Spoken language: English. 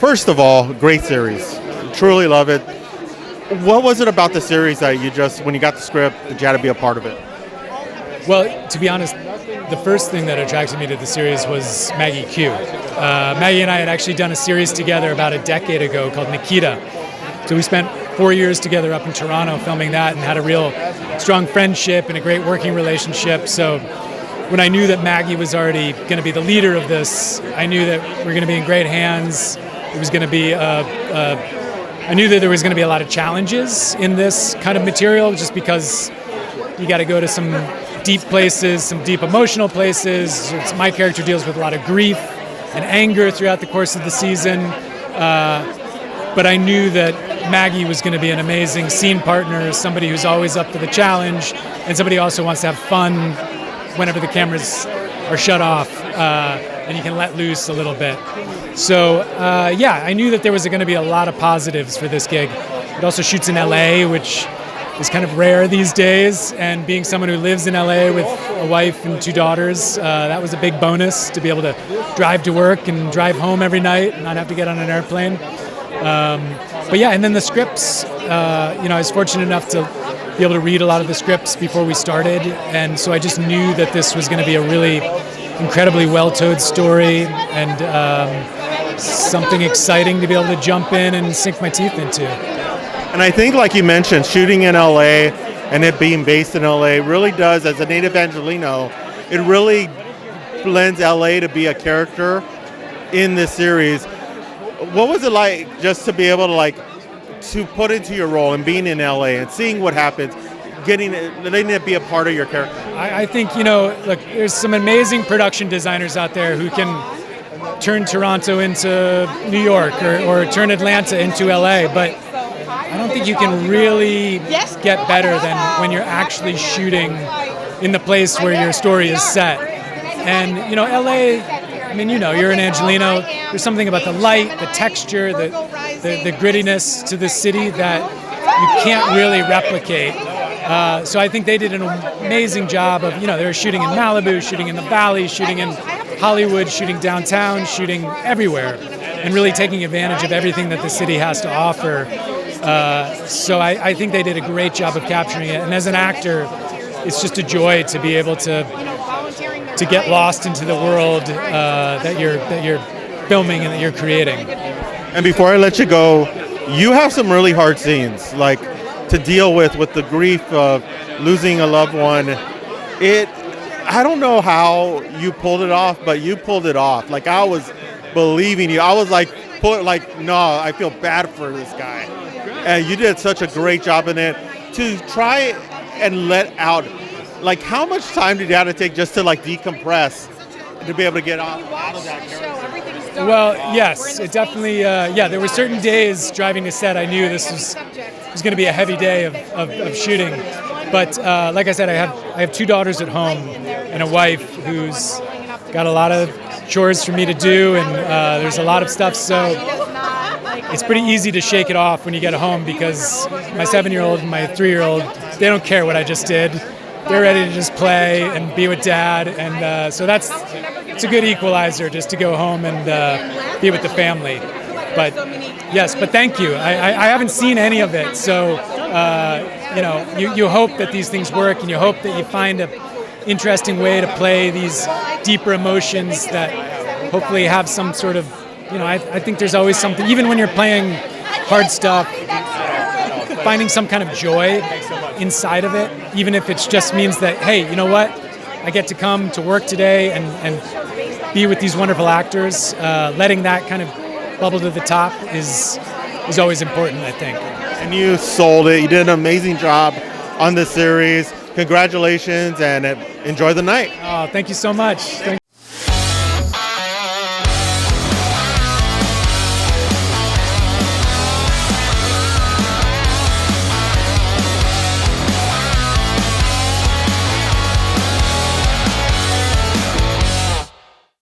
First of all, great series. Truly love it. What was it about the series that you just, when you got the script, that you had to be a part of it? Well, to be honest, the first thing that attracted me to the series was Maggie Q. Maggie and I had actually done a series together about a decade ago called Nikita. So we spent 4 years together up in Toronto filming that and had a real strong friendship and a great working relationship. So when I knew that Maggie was already going to be the leader of this, I knew that we were going to be in great hands. It was going to be I knew that there was going to be a lot of challenges in this kind of material, just because you got to go to some deep places, some deep emotional places. My character deals with a lot of grief and anger throughout the course of the season. But I knew that Maggie was going to be an amazing scene partner, somebody who's always up for the challenge, and somebody who also wants to have fun whenever the cameras are shut off and you can let loose a little bit. So yeah, I knew that there was going to be a lot of positives for this gig. It also shoots in LA, which is kind of rare these days, and being someone who lives in LA with a wife and 2 daughters, that was a big bonus to be able to drive to work and drive home every night and not have to get on an airplane. But yeah, and then the scripts, I was fortunate enough to be able to read a lot of the scripts before we started, and so I just knew that this was going to be a really incredibly well-told story and something exciting to be able to jump in and sink my teeth into. And I think, like you mentioned, shooting in LA and it being based in LA really does, as a native Angelino, it really blends LA to be a character in this series. What was it like just to be able to put into your role and being in LA and seeing what happens, letting it be a part of your character? I think, look, there's some amazing production designers out there who can turn Toronto into New York or turn Atlanta into LA, but I don't think you can really get better than when you're actually shooting in the place where your story is set. And, LA, you're an Angelino. There's something about the light, the texture, the grittiness to the city that you can't really replicate. So I think they did an amazing job of, they were shooting in Malibu, shooting in the Valley, shooting in Hollywood, shooting downtown, shooting everywhere, and really taking advantage of everything that the city has to offer. So I think they did a great job of capturing it. And as an actor, it's just a joy to be able to get lost into the world that you're filming and that you're creating. And before I let you go, you have some really hard scenes, to deal with the grief of losing a loved one. I don't know how you pulled it off, but you pulled it off. I was believing you. I was no, I feel bad for this guy. And you did such a great job in it to try and let out. How much time did you have to take just to decompress to be able to get out of that character? Well, yes, it definitely. There were certain days driving to set I knew this was going to be a heavy day of shooting. But like I said, I have 2 daughters at home and a wife who's got a lot of chores for me to do, and there's a lot of stuff. So it's pretty easy to shake it off when you get home, because my 7-year-old and my 3-year-old, they don't care what I just did. They're ready to just play and be with Dad, and so it's a good equalizer just to go home and be with the family. But yes, but thank you. I haven't seen any of it, so you hope that these things work, and you hope that you find an interesting way to play these deeper emotions that hopefully have some sort of, I think there's always something, even when you're playing hard stuff, finding some kind of joy inside of it, even if it just means that, hey, you know what, I get to come to work today and be with these wonderful actors. Letting that kind of bubble to the top is always important, I think. And you sold it. You did an amazing job on the series. Congratulations, and enjoy the night. Oh, thank you so much.